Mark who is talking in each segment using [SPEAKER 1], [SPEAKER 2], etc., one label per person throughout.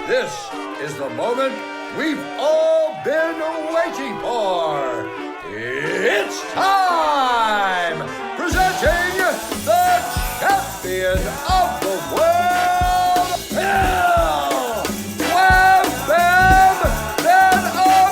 [SPEAKER 1] This is the moment we've all been waiting for. It's time! Presenting the champion of the world, Phil Wham Bam Benamino!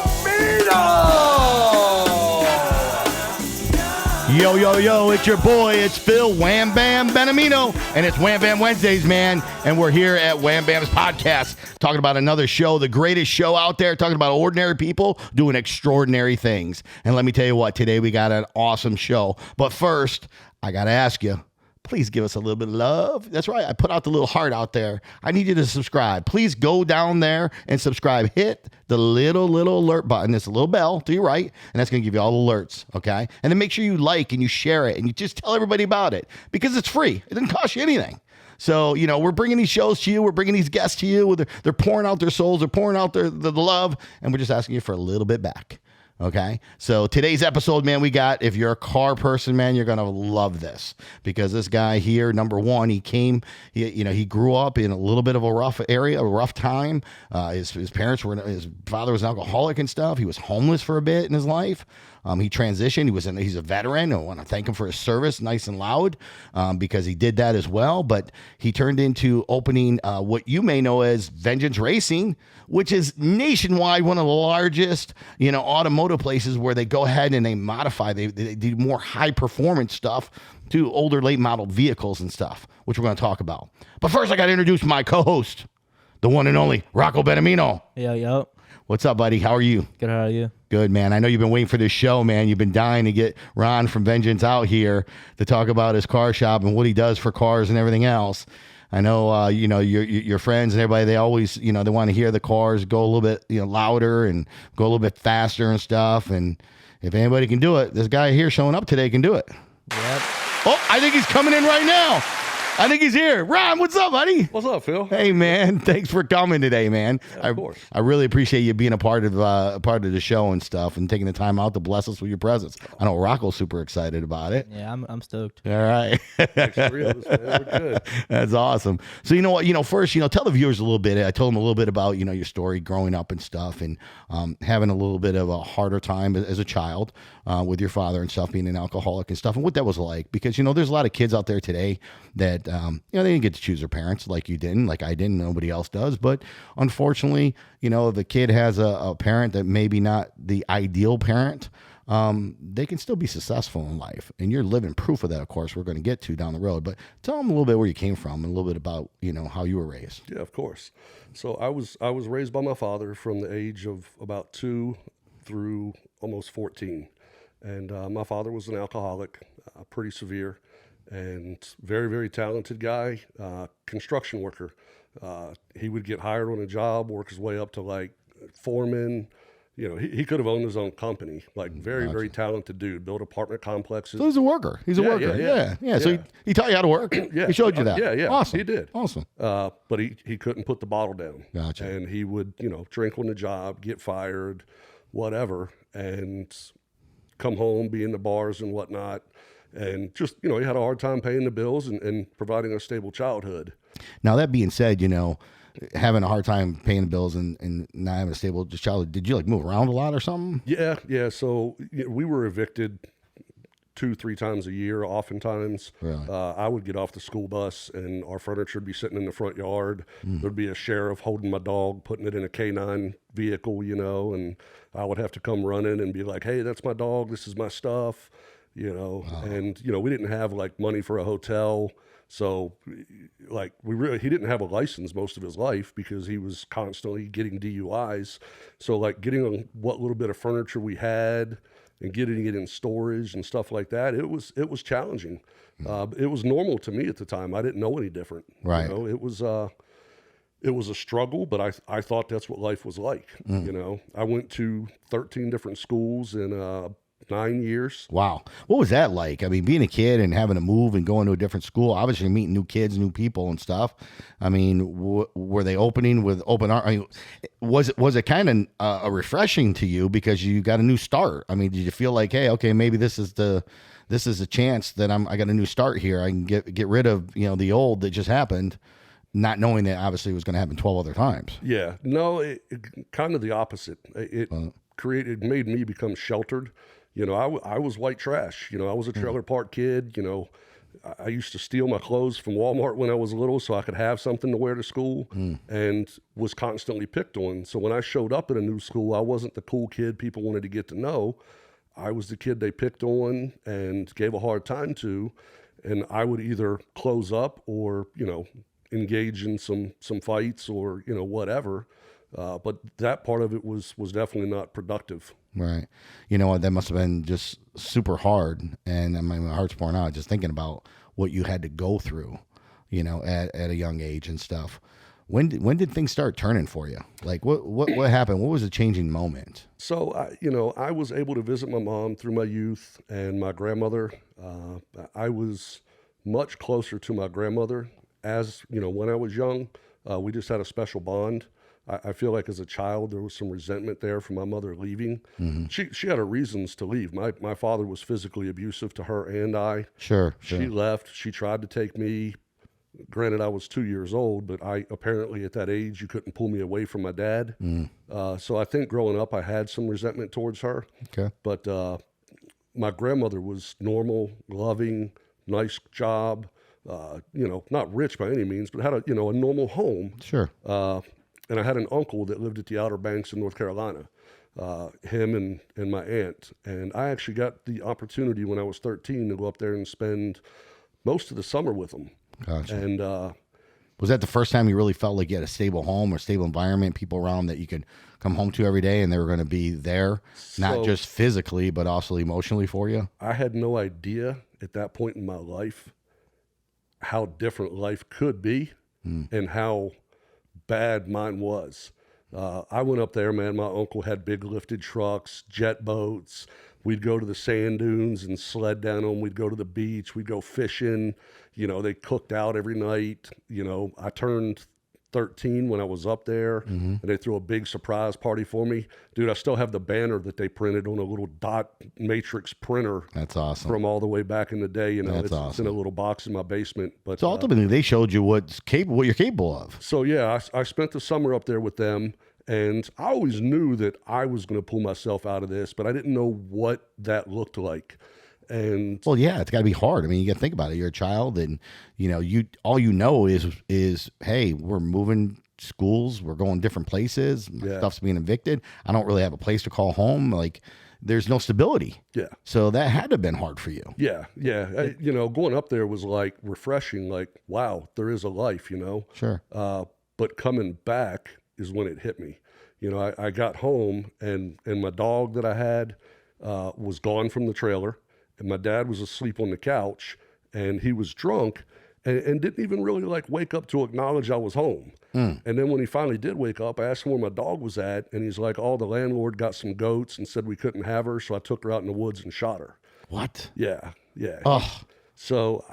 [SPEAKER 2] Yo, yo, yo, it's your boy, it's Phil Wham Bam Benamino, and it's Wham Bam Wednesdays, man, and we're here at Wham Bam's podcast, talking about another show, the greatest show out there, talking about ordinary people doing extraordinary things. And let me tell you what, today we got an awesome show, but first, I gotta ask you, please give us a little bit of love. That's right. I put out the little heart out there. I need you to subscribe. Please go down there and subscribe. Hit the little alert button. It's a little bell to your right, and that's going to give you all the alerts, okay? And then make sure you like and you share it and you just tell everybody about it because it's free. It doesn't cost you anything. So, you know, we're bringing these shows to you. We're bringing these guests to you. They're pouring out their souls. They're pouring out the love, and we're just asking you for a little bit back. Okay, so today's episode, man, we got, if you're a car person, man, you're going to love this because this guy here, number one, he grew up in a little bit of a rough area, a rough time. His father was an alcoholic and stuff. He was homeless for a bit in his life. He transitioned. He's a veteran. I want to thank him for his service, nice and loud, because he did that as well. But he turned into opening what you may know as Vengeance Racing, which is nationwide one of the largest, automotive places where they go ahead and they modify. They do more high performance stuff to older late model vehicles and stuff, which we're going to talk about. But first, I got to introduce my co-host, the one and only Rocco Benamino.
[SPEAKER 3] Yo.
[SPEAKER 2] What's up, buddy? How are you?
[SPEAKER 3] Good, how are you?
[SPEAKER 2] Good, man. I know you've been waiting for this show, man. You've been dying to get Ron from Vengeance out here to talk about his car shop and what he does for cars and everything else. I know, your friends and everybody, they always, they want to hear the cars go a little bit, louder and go a little bit faster and stuff. And if anybody can do it, this guy here showing up today can do it.
[SPEAKER 3] Yep.
[SPEAKER 2] Oh, I think he's coming in right now. I think he's here. Ron, what's up, buddy?
[SPEAKER 4] What's up, Phil?
[SPEAKER 2] Hey, man. Thanks for coming today, man.
[SPEAKER 4] Yeah, of course.
[SPEAKER 2] I really appreciate you being a part of the show and stuff and taking the time out to bless us with your presence. I know Rocco's super excited about it.
[SPEAKER 3] Yeah, I'm stoked.
[SPEAKER 2] All right.
[SPEAKER 4] Thanks for real, man. We're good.
[SPEAKER 2] That's awesome. So, you know what? First, tell the viewers a little bit. I told them a little bit about, your story growing up and stuff and having a little bit of a harder time as a child with your father and stuff, being an alcoholic and stuff, and what that was like. Because, there's a lot of kids out there today that, they didn't get to choose their parents like you didn't, like I didn't, nobody else does. But unfortunately, if the kid has a parent that maybe not the ideal parent, they can still be successful in life. And you're living proof of that, of course, we're going to get to down the road. But tell them a little bit where you came from and a little bit about, how you were raised.
[SPEAKER 4] Yeah, of course. So I was raised by my father from the age of about 2 through almost 14. And my father was an alcoholic, pretty severe. And very, very talented guy, construction worker. He would get hired on a job, work his way up to like foreman. He could have owned his own company. Like very, very talented dude. Built apartment complexes.
[SPEAKER 2] So he's a worker. He's a worker. Yeah. So he taught you how to work.
[SPEAKER 4] Yeah.
[SPEAKER 2] He showed you that.
[SPEAKER 4] Yeah.
[SPEAKER 2] Awesome.
[SPEAKER 4] He did.
[SPEAKER 2] Awesome.
[SPEAKER 4] But he couldn't put the bottle down.
[SPEAKER 2] Gotcha.
[SPEAKER 4] And he would, drink on the job, get fired, whatever, and come home, be in the bars and whatnot. And just, he had a hard time paying the bills and providing a stable childhood.
[SPEAKER 2] Now, that being said, having a hard time paying the bills and not having a stable childhood, did you move around a lot or something?
[SPEAKER 4] Yeah. So we were evicted 2-3 times a year, oftentimes.
[SPEAKER 2] Really?
[SPEAKER 4] I would get off the school bus and our furniture would be sitting in the front yard. There'd be a sheriff holding my dog, putting it in a K9 vehicle, and I would have to come running and be like, hey, that's my dog. This is my stuff. And, we didn't have money for a hotel. So he didn't have a license most of his life because he was constantly getting DUIs. So getting on what little bit of furniture we had and getting it in storage and stuff like that, it was challenging. It was normal to me at the time. I didn't know any different.
[SPEAKER 2] Right.
[SPEAKER 4] It was a struggle, but I thought that's what life was like. I went to 13 different schools in 9 years.
[SPEAKER 2] Wow. What was that like? I mean, being a kid and having to move and going to a different school, obviously meeting new kids, new people and stuff. I mean, were they opening with open arms? I mean, was it kind of refreshing to you because you got a new start? I mean, did you feel like, hey, okay, maybe this is a chance that I got a new start here. I can get rid of, the old that just happened not knowing that obviously it was going to happen 12 other times.
[SPEAKER 4] Yeah, no, kind of the opposite. It made me become sheltered. I was white trash. I was a trailer park kid. I used to steal my clothes from Walmart when I was little so I could have something to wear to school, and was constantly picked on. So when I showed up at a new school, I wasn't the cool kid people wanted to get to know. I was the kid they picked on and gave a hard time to, and I would either close up or, engage in some fights or, whatever. But that part of it was definitely not productive.
[SPEAKER 2] Right. You know what? That must have been just super hard. And I mean, my heart's pouring out just thinking about what you had to go through, at a young age and stuff. When did things start turning for you? Like what happened? What was the changing moment?
[SPEAKER 4] So, I was able to visit my mom through my youth and my grandmother. I was much closer to my grandmother as, when I was young. We just had a special bond. I feel like as a child, there was some resentment there from my mother leaving. She had her reasons to leave. My father was physically abusive to her and I.
[SPEAKER 2] Sure.
[SPEAKER 4] She left. She tried to take me. Granted, I was 2 years old, but apparently at that age, you couldn't pull me away from my dad. So I think growing up, I had some resentment towards her.
[SPEAKER 2] Okay.
[SPEAKER 4] But my grandmother was normal, loving, nice job, not rich by any means, but had a normal home.
[SPEAKER 2] Sure.
[SPEAKER 4] And I had an uncle that lived at the Outer Banks in North Carolina, him and my aunt. And I actually got the opportunity when I was 13 to go up there and spend most of the summer with them.
[SPEAKER 2] Gotcha.
[SPEAKER 4] And
[SPEAKER 2] was that the first time you really felt like you had a stable home or stable environment, people around that you could come home to every day and they were going to be there, not just physically, but also emotionally for you?
[SPEAKER 4] I had no idea at that point in my life how different life could be and how bad mine was. I went up there, man. My uncle had big lifted trucks, jet boats. We'd go to the sand dunes and sled down them. We'd go to the beach. We'd go fishing. They cooked out every night. I turned 13 when I was up there, and they threw a big surprise party for me. Dude, I still have the banner that they printed on a little dot matrix printer.
[SPEAKER 2] That's awesome.
[SPEAKER 4] From all the way back in the day.
[SPEAKER 2] That's awesome.
[SPEAKER 4] It's in a little box in my basement. But
[SPEAKER 2] so ultimately, they showed you what you're capable of.
[SPEAKER 4] So yeah, I spent the summer up there with them. And I always knew that I was going to pull myself out of this, but I didn't know what that looked like. And
[SPEAKER 2] well, yeah, it's got to be hard. I mean, you got to think about it. You're a child, and all you know is hey, we're moving schools, we're going different places. My stuff's being evicted. I don't really have a place to call home. Like, there's no stability.
[SPEAKER 4] Yeah.
[SPEAKER 2] So that had to have been hard for you.
[SPEAKER 4] Yeah. Going up there was like refreshing. Like, wow, there is a life.
[SPEAKER 2] Sure.
[SPEAKER 4] But coming back is when it hit me. I got home and my dog that I had was gone from the trailer, and my dad was asleep on the couch, and he was drunk and didn't even really wake up to acknowledge I was home. And then when he finally did wake up, I asked him where my dog was at, and he's like, the landlord got some goats and said we couldn't have her, so I took her out in the woods and shot her.
[SPEAKER 2] What?
[SPEAKER 4] Yeah.
[SPEAKER 2] Oh.
[SPEAKER 4] So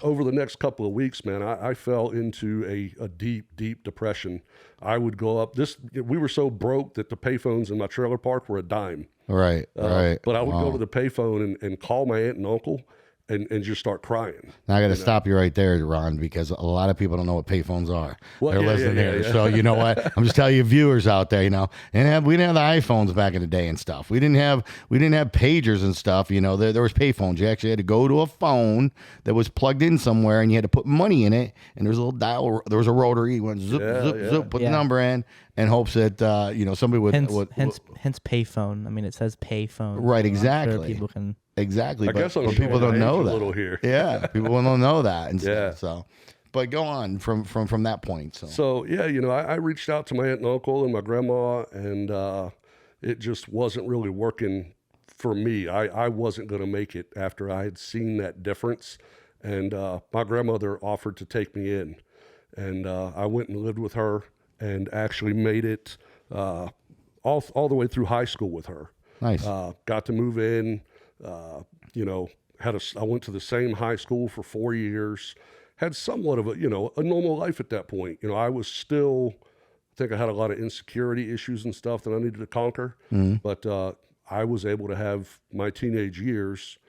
[SPEAKER 4] over the next couple of weeks, man, I fell into a deep, deep depression. I would go up we were so broke that the payphones in my trailer park were a dime.
[SPEAKER 2] Right.
[SPEAKER 4] But I would go to the payphone and call my aunt and uncle and just start crying.
[SPEAKER 2] Now I got to stop you right there, Ron, because a lot of people don't know what payphones are.
[SPEAKER 4] Well,
[SPEAKER 2] they're listening here. So you know what? I'm just telling you, viewers out there, we didn't have the iPhones back in the day and stuff. We didn't have pagers and stuff. There was payphones. You actually had to go to a phone that was plugged in somewhere, and you had to put money in it. And there was a little dial. There was a rotary. You went zip, put the number in, in hopes that somebody would.
[SPEAKER 3] Hence payphone. I mean, it says payphone.
[SPEAKER 2] Right. Exactly.
[SPEAKER 3] Sure people can.
[SPEAKER 2] Exactly,
[SPEAKER 4] I guess
[SPEAKER 2] but people don't know that.
[SPEAKER 4] A little here.
[SPEAKER 2] Yeah, people don't know that, and stuff. So, but go on from that point.
[SPEAKER 4] So yeah, I reached out to my aunt and uncle and my grandma, and it just wasn't really working for me. I wasn't going to make it after I had seen that difference, and my grandmother offered to take me in, and I went and lived with her, and actually made it all the way through high school with her.
[SPEAKER 2] Nice.
[SPEAKER 4] Got to move in. I went to the same high school for 4 years, had somewhat of a normal life at that point. I was still, I think I had a lot of insecurity issues and stuff that I needed to conquer, but I was able to have my teenage years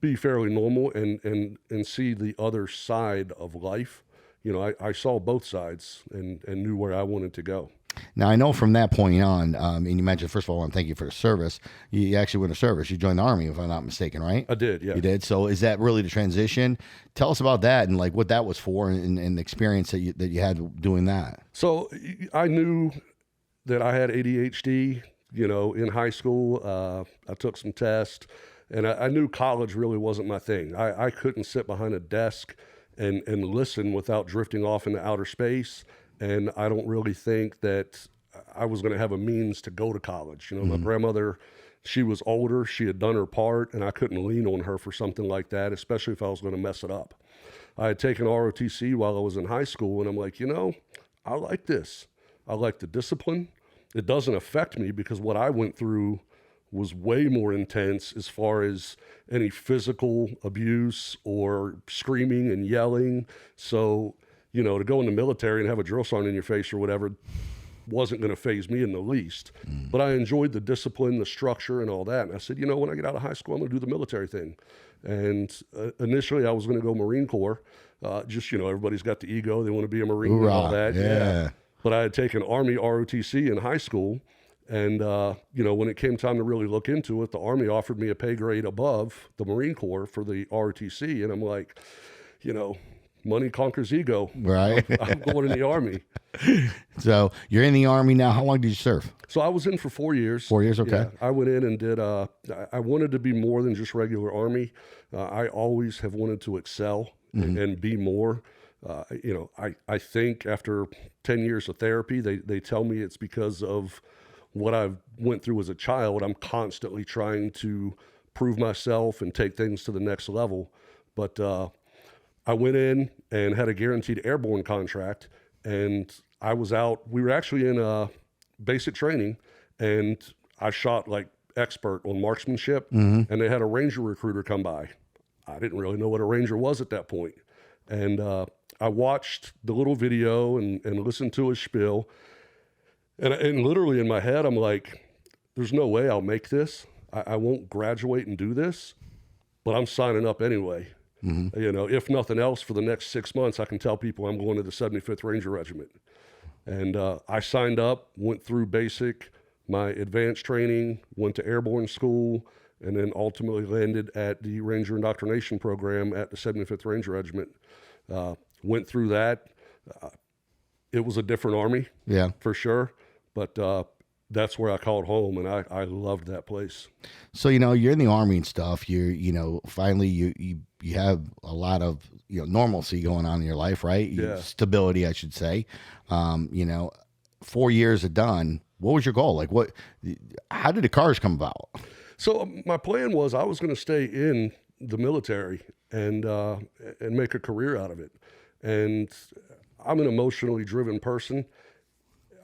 [SPEAKER 4] be fairly normal and see the other side of life. I saw both sides and knew where I wanted to go.
[SPEAKER 2] Now, I know from that point on, and you mentioned, first of all, I want to thank you for the service. You actually went to service. You joined the Army, if I'm not mistaken, right?
[SPEAKER 4] I did, yeah.
[SPEAKER 2] You did? So is that really the transition? Tell us about that and like what that was for and the experience that you had doing that.
[SPEAKER 4] So I knew that I had ADHD, in high school. I took some tests, and I knew college really wasn't my thing. I couldn't sit behind a desk and listen without drifting off into outer space. And I don't really think that I was going to have a means to go to college. My grandmother, she was older, she had done her part, and I couldn't lean on her for something like that, especially if I was going to mess it up. I had taken ROTC while I was in high school, and I'm like, I like this. I like the discipline. It doesn't affect me because what I went through was way more intense as far as any physical abuse or screaming and yelling. So, to go in the military and have a drill sergeant in your face or whatever wasn't going to faze me in the least. But I enjoyed the discipline, the structure, and all that. And I said, when I get out of high school, I'm going to do the military thing. And initially, I was going to go Marine Corps. Everybody's got the ego. They want to be a Marine and all that.
[SPEAKER 2] Yeah.
[SPEAKER 4] But I had taken Army ROTC in high school. And, when it came time to really look into it, the Army offered me a pay grade above the Marine Corps for the ROTC. And I'm like, money conquers ego.
[SPEAKER 2] Right.
[SPEAKER 4] I'm going in the Army.
[SPEAKER 2] So you're in the Army now. How long did you serve?
[SPEAKER 4] So I was in for 4 years.
[SPEAKER 2] 4 years, okay.
[SPEAKER 4] Yeah, I went in and did, I wanted to be more than just regular Army. I always have wanted to excel and be more. I think after 10 years of therapy, they tell me it's because of what I went through as a child. I'm constantly trying to prove myself and take things to the next level. But I went in and had a guaranteed airborne contract, and I was out. We were actually in basic training, and I shot like expert on marksmanship, and they had a Ranger recruiter come by. I didn't really know what a Ranger was at that point. And I watched the little video and listened to his spiel, and literally in my head, I'm like, there's no way I'll make this. I won't graduate and do this, but I'm signing up anyway. If nothing else, for the next 6 months, I can tell people I'm going to the 75th Ranger Regiment. And I signed up, went through basic, my advanced training, went to airborne school, and then ultimately landed at the Ranger Indoctrination Program at the 75th Ranger Regiment. Went through that. It was a different Army, for sure, but that's where I called home, and I loved that place.
[SPEAKER 2] So, you're in the Army and stuff. Finally you have a lot of, normalcy going on in your life, right? Stability, I should say. 4 years are done. What was your goal? Like how did the cars come about?
[SPEAKER 4] So my plan was I was going to stay in the military and make a career out of it. And I'm an emotionally driven person.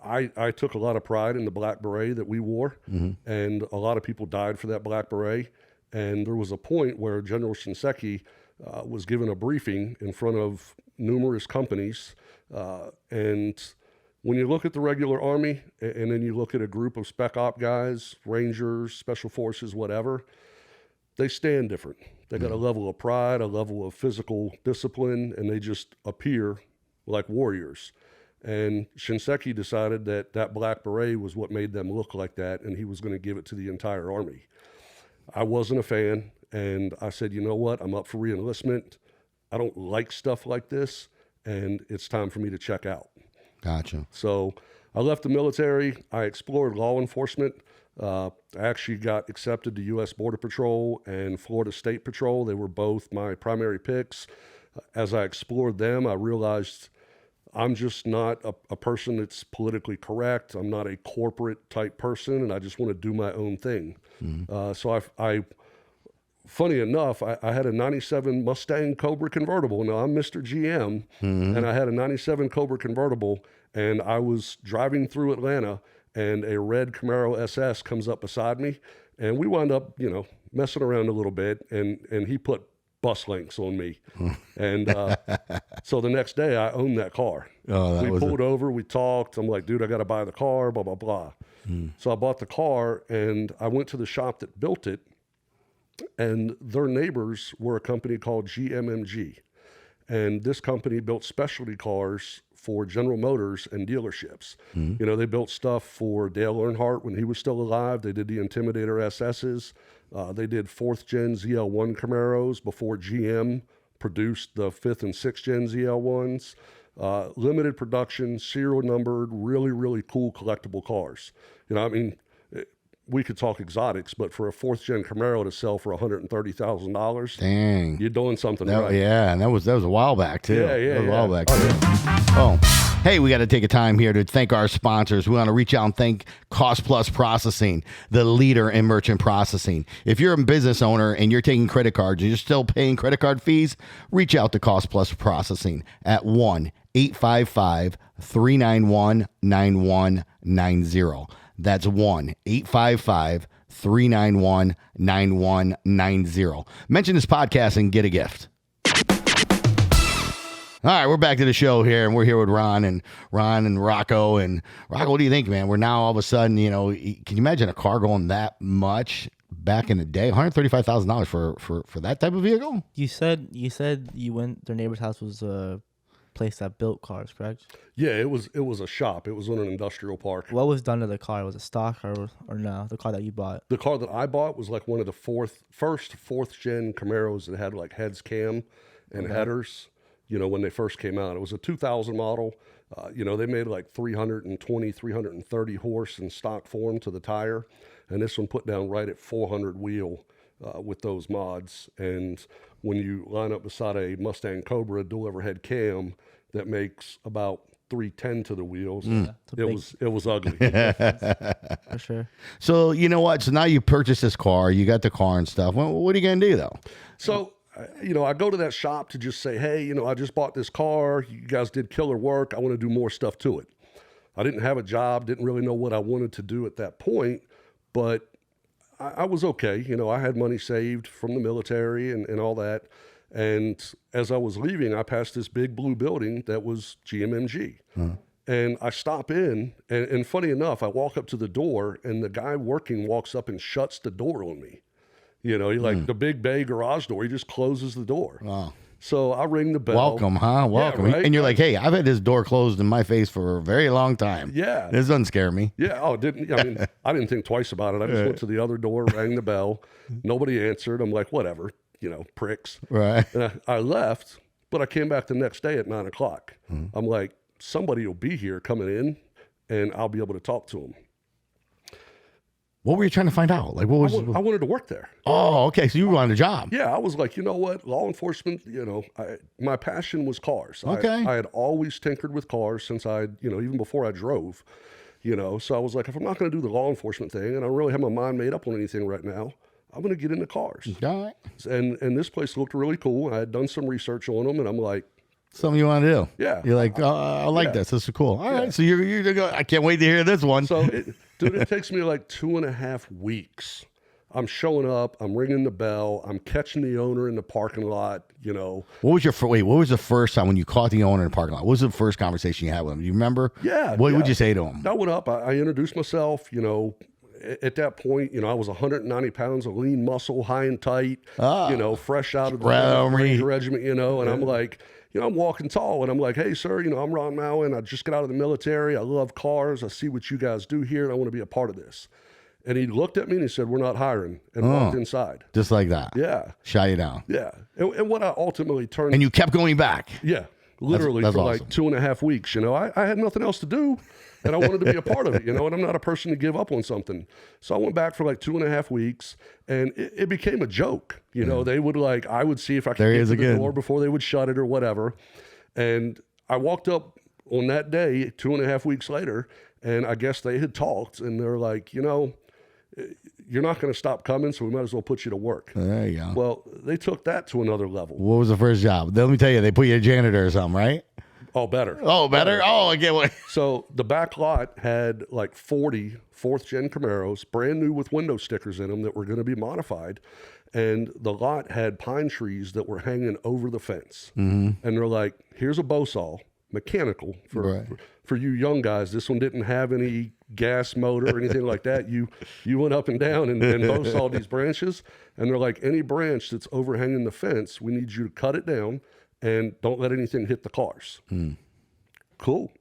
[SPEAKER 4] I took a lot of pride in the black beret that we wore, and a lot of people died for that black beret. And there was a point where General Shinseki was given a briefing in front of numerous companies. And when you look at the regular Army, and then you look at a group of spec op guys, Rangers, Special Forces, whatever, they stand different. They got a level of pride, a level of physical discipline, and they just appear like warriors. And Shinseki decided that that black beret was what made them look like that, and he was going to give it to the entire Army. I wasn't a fan, and I said, you know what? I'm up for re-enlistment. I don't like stuff like this, and it's time for me to check out.
[SPEAKER 2] Gotcha.
[SPEAKER 4] So I left the military. I explored law enforcement. I actually got accepted to U.S. Border Patrol and Florida State Patrol. They were both my primary picks. As I explored them, I realized I'm just not a person that's politically correct. I'm not a corporate type person, and I just want to do my own thing. So I funny enough, I had a 97 Mustang Cobra convertible. Now I'm Mr. GM, and I had a 97 Cobra convertible, and I was driving through Atlanta, and a red Camaro SS comes up beside me, and we wound up, messing around a little bit, and he put bus links on me. And so the next day I owned that car. We pulled over, we talked. I'm like, dude, I got to buy the car, blah, blah, blah. So I bought the car, and I went to the shop that built it, and their neighbors were a company called GMMG. And this company built specialty cars for General Motors and dealerships. You know, they built stuff for Dale Earnhardt when he was still alive. They did the Intimidator SS's. They did 4th gen ZL1 Camaros before GM produced the 5th and 6th gen ZL1s. Limited production, serial numbered, really, really cool collectible cars. You know, I mean, we could talk exotics, but for a 4th gen Camaro to sell for $130,000,
[SPEAKER 2] Dang.
[SPEAKER 4] you're doing something
[SPEAKER 2] That-
[SPEAKER 4] right.
[SPEAKER 2] Yeah, and that was a while back too.
[SPEAKER 4] Yeah,
[SPEAKER 2] That was a
[SPEAKER 4] yeah.
[SPEAKER 2] while back
[SPEAKER 4] Oh,
[SPEAKER 2] too.
[SPEAKER 4] yeah.
[SPEAKER 2] Oh, hey, we got to take a time here to thank our sponsors. We want to reach out and thank Cost Plus Processing, the leader in merchant processing. If you're a business owner and you're taking credit cards and you're still paying credit card fees, reach out to Cost Plus Processing at 1-855-391-9190. That's 1-855-391-9190. Mention this podcast and get a gift. All right, we're back to the show here, and we're here with Ron and Rocco. And Rocco, what do you think, man? We're now all of a sudden, you know, can you imagine a car going that much back in the day? $135,000 for that type of vehicle?
[SPEAKER 3] You said you went. Their neighbor's house was a place that built cars, correct?
[SPEAKER 4] Yeah, it was a shop. It was on an industrial park.
[SPEAKER 3] What was done to the car? Was it stock or no? The car that you bought.
[SPEAKER 4] The car that I bought was like one of the first 4th gen Camaros that had like heads cam and headers. You know, when they first came out, it was a 2000 model. You know, they made like 320, 330 horse in stock form to the tire. And this one put down right at 400 wheel with those mods. And when you line up beside a Mustang Cobra dual overhead cam that makes about 310 to the wheels, it was ugly.
[SPEAKER 3] For sure.
[SPEAKER 2] So, you know what? So now you purchased this car, you got the car and stuff. Well, what are you going to do, though?
[SPEAKER 4] So, you know, I go to that shop to just say, hey, you know, I just bought this car. You guys did killer work. I want to do more stuff to it. I didn't have a job, didn't really know what I wanted to do at that point, but I was okay. You know, I had money saved from the military and all that. And as I was leaving, I passed this big blue building that was GMMG. And I stop in, and funny enough, I walk up to the door, and the guy working walks up and shuts the door on me. You know, he like the big bay garage door, he just closes the door.
[SPEAKER 2] Wow.
[SPEAKER 4] So I ring the bell.
[SPEAKER 2] Welcome, huh? Welcome.
[SPEAKER 4] Yeah, right?
[SPEAKER 2] And you're like, hey, I've had this door closed in my face for a very long time.
[SPEAKER 4] Yeah.
[SPEAKER 2] This doesn't scare me.
[SPEAKER 4] Yeah. Oh, I mean, I didn't think twice about it. I just went to the other door, rang the bell. Nobody answered. I'm like, whatever, you know, pricks.
[SPEAKER 2] Right.
[SPEAKER 4] And I left, but I came back the next day at 9:00. I'm like, somebody will be here coming in, and I'll be able to talk to them.
[SPEAKER 2] What were you trying to find out? Like, what was?
[SPEAKER 4] I wanted to work there.
[SPEAKER 2] Oh, okay. So you wanted a job.
[SPEAKER 4] Yeah, I was like, you know what? Law enforcement, you know, my passion was cars.
[SPEAKER 2] Okay.
[SPEAKER 4] I had always tinkered with cars since even before I drove, you know. So I was like, if I'm not going to do the law enforcement thing and I don't really have my mind made up on anything right now, I'm going to get into cars.
[SPEAKER 2] All right.
[SPEAKER 4] And this place looked really cool. I had done some research on them, and I'm like,
[SPEAKER 2] Something you want to do.
[SPEAKER 4] Yeah.
[SPEAKER 2] You're like, oh, I like
[SPEAKER 4] Yeah.
[SPEAKER 2] this. This is cool. All right. So you're going, I can't wait to hear this one.
[SPEAKER 4] so, dude, it takes me like 2.5 weeks. I'm showing up, I'm ringing the bell, I'm catching the owner in the parking lot, you know.
[SPEAKER 2] What was the first time when you caught the owner in the parking lot? What was the first conversation you had with him? Do you rember?
[SPEAKER 4] Yeah.
[SPEAKER 2] What
[SPEAKER 4] yeah.
[SPEAKER 2] would you say to him?
[SPEAKER 4] I went up, I introduced myself, you know. At that point, you know, I was 190 pounds of lean muscle, high and tight, you know, fresh out of the Ranger regiment, you know, and I'm like, you know, I'm walking tall, and I'm like, hey, sir, you know, I'm Ron Mowen. I just got out of the military. I love cars. I see what you guys do here, and I want to be a part of this. And he looked at me and he said, we're not hiring, and walked inside.
[SPEAKER 2] Just like that.
[SPEAKER 4] Yeah.
[SPEAKER 2] Shot you down.
[SPEAKER 4] Yeah. And what I ultimately turned.
[SPEAKER 2] And you kept going back.
[SPEAKER 4] Yeah. Literally
[SPEAKER 2] that's
[SPEAKER 4] for
[SPEAKER 2] awesome.
[SPEAKER 4] like 2.5 weeks. You know, I had nothing else to do, and I wanted to be a part of it, you know, and I'm not a person to give up on something. So I went back for like 2.5 weeks, and it became a joke. You know, they would I would see if I could get to the door before they would shut it or whatever. And I walked up on that day 2.5 weeks later, and I guess they had talked, and they're like, you know, you're not going to stop coming, so we might as well put you to work.
[SPEAKER 2] There you go.
[SPEAKER 4] Well, they took that to another level.
[SPEAKER 2] What was the first job? Let me tell you, they put you a janitor or something, right?
[SPEAKER 4] Oh, better.
[SPEAKER 2] Oh, better? Oh, I get what.
[SPEAKER 4] So the back lot had like 40 4th gen Camaros, brand new with window stickers in them that were going to be modified. And the lot had pine trees that were hanging over the fence. And they're like, here's a bow saw, mechanical for you young guys. This one didn't have any gas motor or anything like that. You went up and down and bow sawed these branches. And they're like, any branch that's overhanging the fence, we need you to cut it down and don't let anything hit the cars. Cool.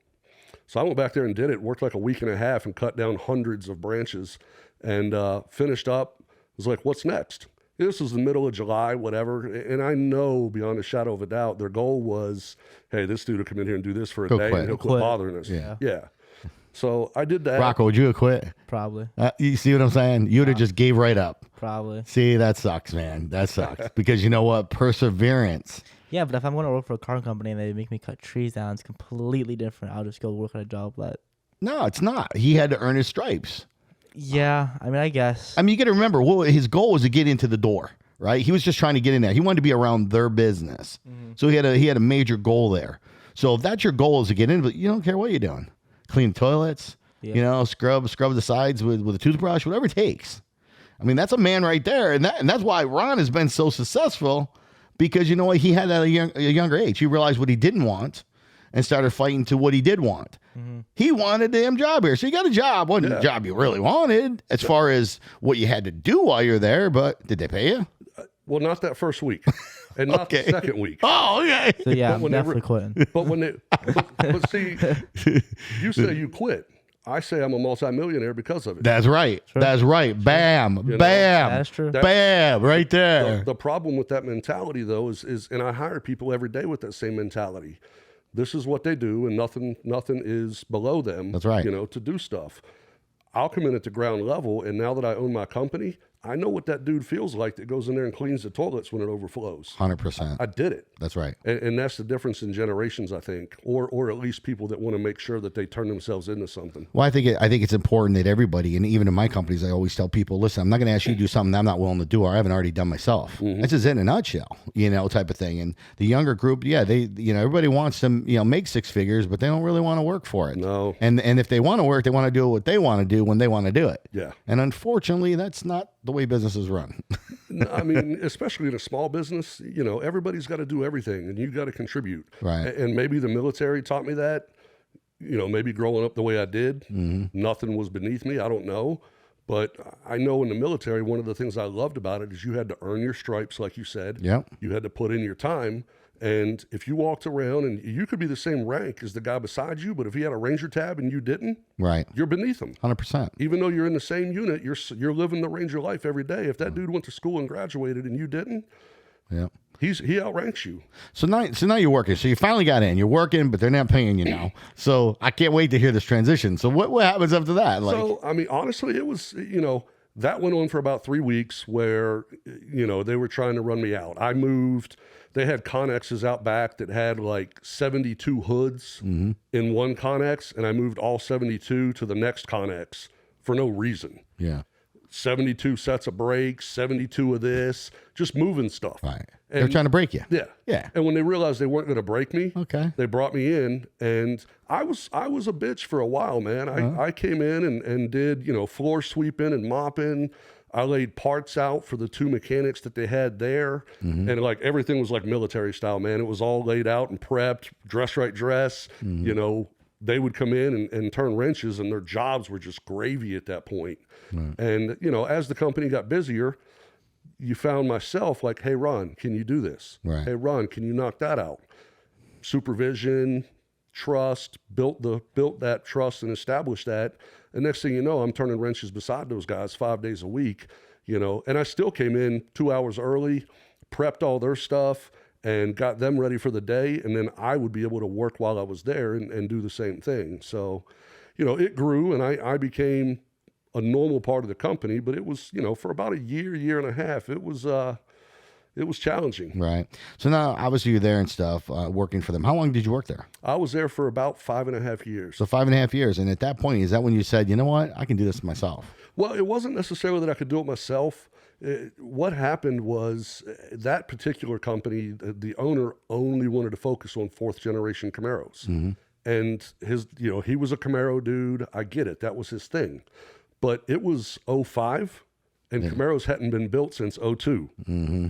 [SPEAKER 4] So I went back there and did it, worked like a week and a half and cut down hundreds of branches and finished up. Was like, what's next? This was the middle of July, whatever. And I know beyond a shadow of a doubt, their goal was, hey, this dude will come in here and do this for a day and he'll quit bothering us. Yeah. So I did that.
[SPEAKER 2] Rocco, would you have quit?
[SPEAKER 3] Probably.
[SPEAKER 2] You see what I'm saying? You would have just gave right up.
[SPEAKER 3] Probably.
[SPEAKER 2] See, that sucks, man. That sucks. Because you know what? Perseverance.
[SPEAKER 3] Yeah, but if I'm going to work for a car company and they make me cut trees down, it's completely different. I'll just go work at a job that.
[SPEAKER 2] No, it's not. He had to earn his stripes.
[SPEAKER 3] Yeah, I mean, I guess.
[SPEAKER 2] I mean, you got to remember, his goal was to get into the door, right? He was just trying to get in there. He wanted to be around their business. So he had a major goal there. So if that's your goal is to get in, but you don't care what you're doing. Clean toilets, scrub the sides with a toothbrush, whatever it takes. I mean, that's a man right there. And that's why Ron has been so successful, because you know what? He had that at a younger age. He realized what he didn't want and started fighting to what he did want. He wanted a damn job here. So you got a job. Wasn't the job you really wanted as far as what you had to do while you're there, but did they pay you?
[SPEAKER 4] Well, not that first week. And not the second week.
[SPEAKER 2] Oh, okay.
[SPEAKER 3] So yeah, I'm definitely quitting.
[SPEAKER 4] But but see, you say you quit. I say I'm a multi-millionaire because of it.
[SPEAKER 2] That's right. True. That's right. Bam. Bam.
[SPEAKER 3] That's true.
[SPEAKER 2] Bam. Right there.
[SPEAKER 4] The problem with that mentality, though, is, and I hire people every day with that same mentality. This is what they do, and nothing is below them.
[SPEAKER 2] That's right.
[SPEAKER 4] To do stuff. I'll come in at the ground level, and now that I own my company, I know what that dude feels like that goes in there and cleans the toilets when it overflows.
[SPEAKER 2] 100%.
[SPEAKER 4] I did it.
[SPEAKER 2] That's right.
[SPEAKER 4] And that's the difference in generations, I think, or at least people that want to make sure that they turn themselves into something.
[SPEAKER 2] Well, I think it's important that everybody, and even in my companies, I always tell people, listen, I'm not going to ask you to do something that I'm not willing to do or I haven't already done myself. This is in a nutshell, type of thing. And the younger group, they, everybody wants to, make six figures, but they don't really want to work for it.
[SPEAKER 4] No.
[SPEAKER 2] And if they want to work, they want to do what they want to do when they want to do it.
[SPEAKER 4] Yeah.
[SPEAKER 2] And unfortunately, that's not the way businesses run.
[SPEAKER 4] I mean, especially in a small business, everybody's got to do everything and you got to contribute.
[SPEAKER 2] Right.
[SPEAKER 4] And maybe the military taught me that, maybe growing up the way I did, nothing was beneath me. I don't know. But I know in the military, one of the things I loved about it is you had to earn your stripes, like you said.
[SPEAKER 2] Yep.
[SPEAKER 4] You had to put in your time. And if you walked around and you could be the same rank as the guy beside you, but if he had a Ranger tab and you didn't,
[SPEAKER 2] right,
[SPEAKER 4] you're beneath him.
[SPEAKER 2] 100%.
[SPEAKER 4] Even though you're in the same unit, you're living the Ranger life every day. If that dude went to school and graduated and you didn't, he outranks you.
[SPEAKER 2] So now you're working. So you finally got in. You're working, but they're not paying you now. So I can't wait to hear this transition. So what happens after that?
[SPEAKER 4] So I mean, honestly, it was that went on for about 3 weeks where they were trying to run me out. I moved. They had Connexes out back that had like 72 hoods in one Connex, and I moved all 72 to the next Connex for no reason.
[SPEAKER 2] Yeah.
[SPEAKER 4] 72 sets of brakes, 72 of this, just moving stuff.
[SPEAKER 2] Right. They're trying to break you.
[SPEAKER 4] Yeah.
[SPEAKER 2] Yeah.
[SPEAKER 4] And when they realized they weren't going to break me, they brought me in, and I was a bitch for a while, man. I came in and did, floor sweeping and mopping. I laid parts out for the two mechanics that they had there. And like everything was like military style, man. It was all laid out and prepped, dress right dress. They would come in and turn wrenches, and their jobs were just gravy at that point. Right. And, as the company got busier, you found myself like, hey, Ron, can you do this?
[SPEAKER 2] Right.
[SPEAKER 4] Hey, Ron, can you knock that out? Supervision, trust, built that trust and established that. And next thing you know, I'm turning wrenches beside those guys 5 days a week, and I still came in 2 hours early, prepped all their stuff and got them ready for the day. And then I would be able to work while I was there and do the same thing. So, it grew and I became a normal part of the company, but it was, for about a year and a half, it was challenging.
[SPEAKER 2] Right. So now, obviously, you're there and stuff, working for them. How long did you work there?
[SPEAKER 4] I was there for about 5.5 years.
[SPEAKER 2] So 5.5 years. And at that point, is that when you said, you know what, I can do this myself?
[SPEAKER 4] Well, it wasn't necessarily that I could do it myself. What happened was that particular company, the owner only wanted to focus on fourth generation Camaros. And he was a Camaro dude. I get it. That was his thing. But it was 05. And Camaros hadn't been built since 02.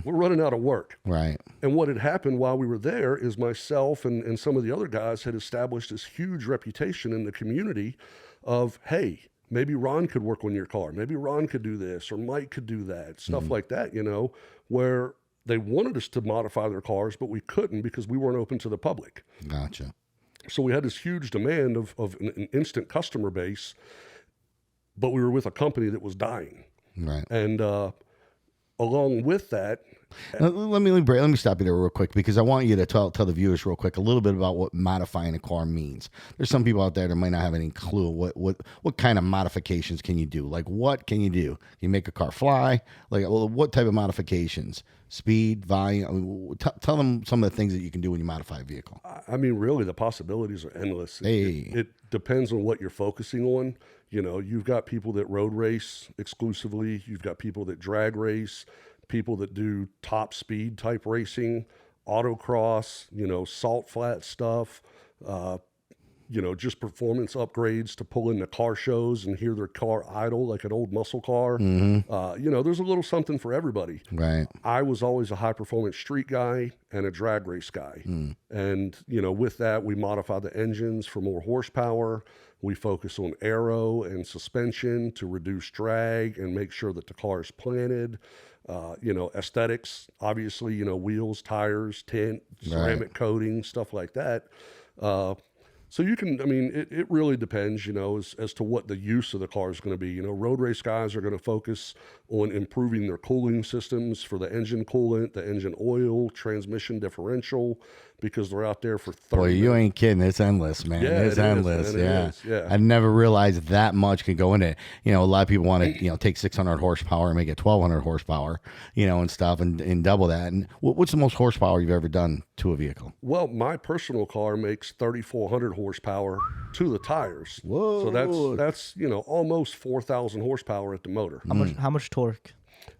[SPEAKER 4] We're running out of work.
[SPEAKER 2] Right.
[SPEAKER 4] And what had happened while we were there is myself and some of the other guys had established this huge reputation in the community of, hey, maybe Ron could work on your car. Maybe Ron could do this or Mike could do that. Stuff like that, where they wanted us to modify their cars, but we couldn't because we weren't open to the public.
[SPEAKER 2] Gotcha.
[SPEAKER 4] So we had this huge demand of an instant customer base, but we were with a company that was dying.
[SPEAKER 2] Right.
[SPEAKER 4] And along with that,
[SPEAKER 2] Now, let me stop you there real quick, because I want you to tell the viewers real quick a little bit about what modifying a car means. There's some people out there that might not have any clue what kind of modifications can you do. Like, what can you do? Can you make a car fly? Like, well, what type of modifications? Speed, volume. I mean, tell them some of the things that you can do when you modify a vehicle.
[SPEAKER 4] I mean, really, the possibilities are endless.
[SPEAKER 2] Hey.
[SPEAKER 4] It depends on what you're focusing on. You know, you've got people that road race exclusively. You've got people that drag race, people that do top speed type racing, autocross, you know, salt flat stuff, you know, just performance upgrades to pull into car shows and hear their car idle like an old muscle car. You know, there's a little something for everybody.
[SPEAKER 2] Right.
[SPEAKER 4] I was always a high performance street guy and a drag race guy. And, you know, with that, we modify the engines for more horsepower. We focus on aero and suspension to reduce drag and make sure that the car is planted. You know, aesthetics, obviously, you know, wheels, tires, tint, ceramic coating, stuff like that. So you can, I mean, it really depends, you know, as to what the use of the car is going to be. You know, road race guys are going to focus on improving their cooling systems for the engine coolant, the engine oil, transmission differential, because they're out there for 30
[SPEAKER 2] Boy, you
[SPEAKER 4] minutes.
[SPEAKER 2] ain't kidding. It's endless, man.
[SPEAKER 4] Yeah,
[SPEAKER 2] It's
[SPEAKER 4] it is,
[SPEAKER 2] endless.
[SPEAKER 4] man. It
[SPEAKER 2] Yeah.
[SPEAKER 4] is, yeah.
[SPEAKER 2] I never realized that much could go in it. You know, a lot of people want to, you know, take 600 horsepower and make it 1,200 horsepower, you know, and stuff, and double that. And what's the most horsepower you've ever done to a vehicle?
[SPEAKER 4] Well, my personal car makes 3,400 horsepower to the tires.
[SPEAKER 2] Whoa.
[SPEAKER 4] So that's you know, almost 4,000 horsepower at the motor.
[SPEAKER 3] How much torque?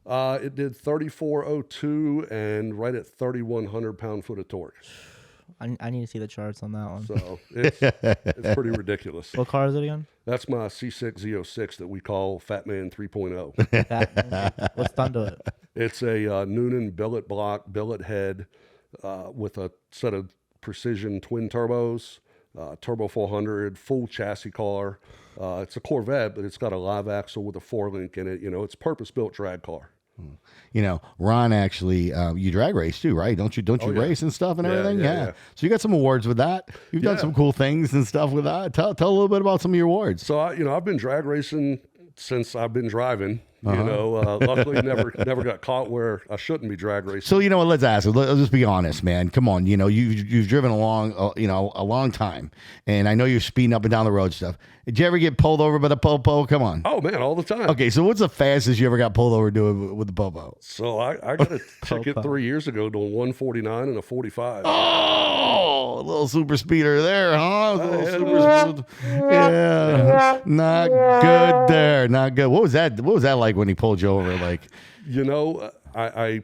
[SPEAKER 4] It did 3,402 and right at 3,100 pound-foot of torque.
[SPEAKER 3] I need to see the charts on that one.
[SPEAKER 4] So it's pretty ridiculous.
[SPEAKER 3] What car is it again?
[SPEAKER 4] That's my C6 Z06 that we call Fat Man 3.0.
[SPEAKER 3] What's done to it?
[SPEAKER 4] It's a Noonan billet block, billet head with a set of precision twin turbos, turbo 400, full chassis car. It's a Corvette, but it's got a live axle with a 4-link in it. You know, it's purpose-built drag car.
[SPEAKER 2] You know, Ron actually, you drag race too, right? Don't you
[SPEAKER 4] yeah.
[SPEAKER 2] race and stuff and
[SPEAKER 4] Yeah,
[SPEAKER 2] everything?
[SPEAKER 4] yeah.
[SPEAKER 2] So you got some awards with that. You've done
[SPEAKER 4] Yeah.
[SPEAKER 2] some cool things and stuff with that. Tell a little bit about some of your awards.
[SPEAKER 4] So I've been drag racing since I've been driving. You know, luckily never got caught where I shouldn't be drag racing.
[SPEAKER 2] So, you know what, let's ask. Let's just be honest, man. Come on, you know, you've driven along, you know, a long time, and I know you're speeding up and down the road stuff. Did you ever get pulled over by the popo? Come on.
[SPEAKER 4] Oh man, all the time.
[SPEAKER 2] Okay, so what's the fastest you ever got pulled over doing with the popo?
[SPEAKER 4] So I got a ticket 3 years ago doing 149 and a 45.
[SPEAKER 2] Oh, a little super speeder there, huh? Yeah, not good there. Not good. What was that? What was that like when he pulled you over? Like,
[SPEAKER 4] You know, I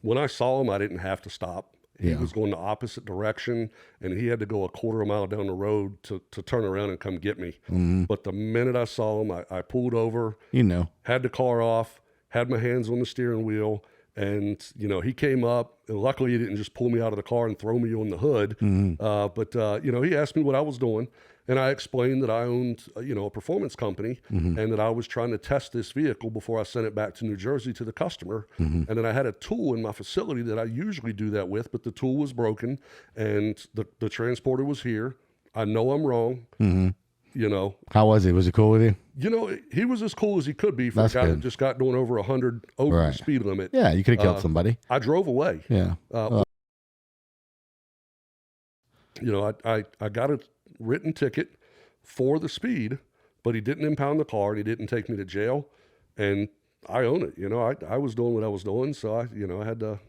[SPEAKER 4] when I saw him, I didn't have to stop. He was going the opposite direction, and he had to go a quarter mile down the road to turn around and come get me. But the minute I saw him, I pulled over,
[SPEAKER 2] you know,
[SPEAKER 4] had the car off, had my hands on the steering wheel, and, you know, he came up, and luckily he didn't just pull me out of the car and throw me on the hood. But you know, he asked me what I was doing, and I explained that I owned, you know, a performance company, and that I was trying to test this vehicle before I sent it back to New Jersey to the customer. And then I had a tool in my facility that I usually do that with, but the tool was broken, and the transporter was here. I know I'm wrong. You know,
[SPEAKER 2] how was he? Was he cool with you?
[SPEAKER 4] You know, he was as cool as he could be for a guy that just got doing over 100 over the speed limit.
[SPEAKER 2] Yeah, you could have killed somebody.
[SPEAKER 4] I drove away.
[SPEAKER 2] Yeah.
[SPEAKER 4] You know, I got a written ticket for the speed, but he didn't impound the car and he didn't take me to jail, and I own it. You know, I was doing what I was doing, so I had to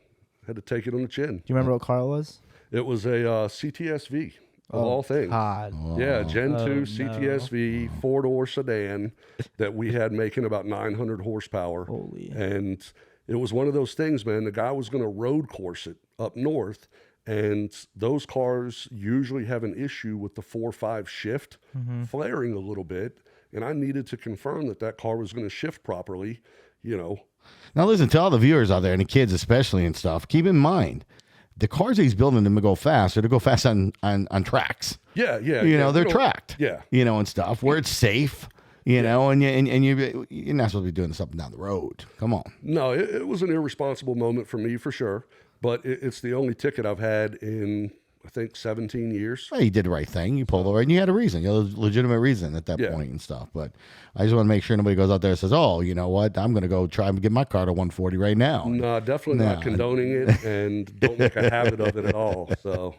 [SPEAKER 4] take it on the chin.
[SPEAKER 3] Do you remember what car it was?
[SPEAKER 4] It was a CTSV of all things.
[SPEAKER 3] God.
[SPEAKER 4] Yeah, Gen 2
[SPEAKER 3] no.
[SPEAKER 4] CTSV 4-door sedan that we had making about 900 horsepower.
[SPEAKER 3] Holy.
[SPEAKER 4] And it was one of those things, man. The guy was going to road course it up north, and those cars usually have an issue with the 4-5 shift flaring a little bit, and I needed to confirm that car was going to shift properly, you know.
[SPEAKER 2] Now listen, to all the viewers out there and the kids especially and stuff, keep in mind, the cars that he's building them to go fast are to go fast on tracks.
[SPEAKER 4] Yeah.
[SPEAKER 2] You know, they're tracked.
[SPEAKER 4] Yeah.
[SPEAKER 2] You know, and stuff where it's safe. You know, and you're not supposed to be doing this up and down the road. Come on.
[SPEAKER 4] No, it was an irresponsible moment for me for sure, but it's the only ticket I've had in, I think, 17 years.
[SPEAKER 2] Well, you did the right thing. You pulled over, and you had a reason. You had a legitimate reason at that point and stuff. But I just want to make sure nobody goes out there and says, "Oh, you know what? I'm going to go try and get my car to 140 right now."
[SPEAKER 4] No, definitely not condoning it, and don't make a habit of it at all. So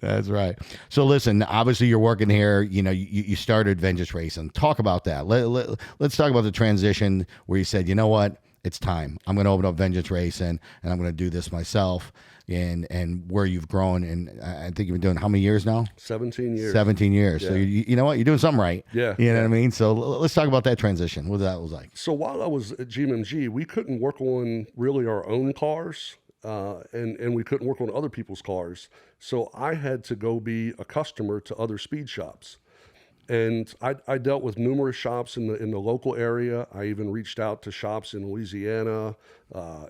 [SPEAKER 2] that's right. So listen, obviously you're working here. You know, you started Vengeance Racing. Talk about that. Let's talk about the transition where you said, "You know what? It's time. I'm going to open up Vengeance Racing, and I'm going to do this myself." And where you've grown, and I think you've been doing how many years now? 17
[SPEAKER 4] years.
[SPEAKER 2] 17 years.
[SPEAKER 4] Yeah.
[SPEAKER 2] So you know what? You're doing something right.
[SPEAKER 4] Yeah.
[SPEAKER 2] You know what I mean? So let's talk about that transition. What that was like.
[SPEAKER 4] So while I was at GMMG, we couldn't work on really our own cars, and we couldn't work on other people's cars. So I had to go be a customer to other speed shops. And I dealt with numerous shops in the local area. I even reached out to shops in Louisiana,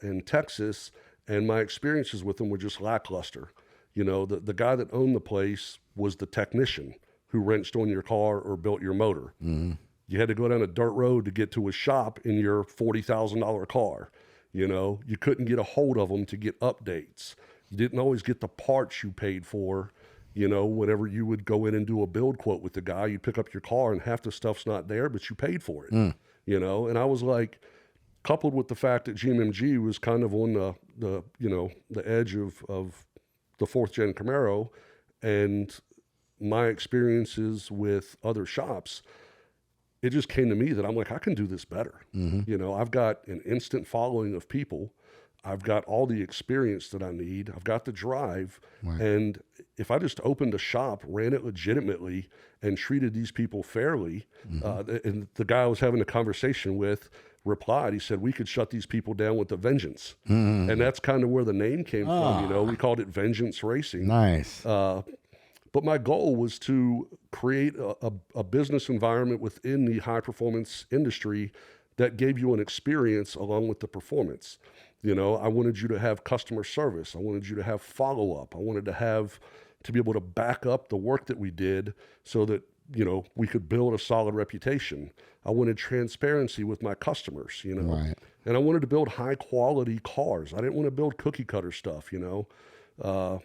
[SPEAKER 4] in Texas, and my experiences with them were just lackluster. You know, the guy that owned the place was the technician who wrenched on your car or built your motor. Mm-hmm. You had to go down a dirt road to get to a shop in your $40,000 car. You know, you couldn't get a hold of them to get updates. You didn't always get the parts you paid for. You know, whenever you would go in and do a build quote with the guy, you pick up your car and half the stuff's not there, but you paid for it. You know, and I was like, coupled with the fact that GMMG was kind of on the edge of the fourth gen Camaro, and my experiences with other shops, it just came to me that I'm like, I can do this better. Mm-hmm. You know, I've got an instant following of people. I've got all the experience that I need. I've got the drive. Right. And if I just opened a shop, ran it legitimately, and treated these people fairly, and the guy I was having a conversation with replied, he said, we could shut these people down with a vengeance. Mm-hmm. And that's kind of where the name came from. You know, we called it Vengeance Racing.
[SPEAKER 2] Nice.
[SPEAKER 4] But my goal was to create a business environment within the high performance industry that gave you an experience along with the performance. You know, I wanted you to have customer service. I wanted you to have follow-up. I wanted to be able to back up the work that we did so that, you know, we could build a solid reputation. I wanted transparency with my customers, you know, right. And I wanted to build high quality cars. I didn't want to build cookie cutter stuff, you know.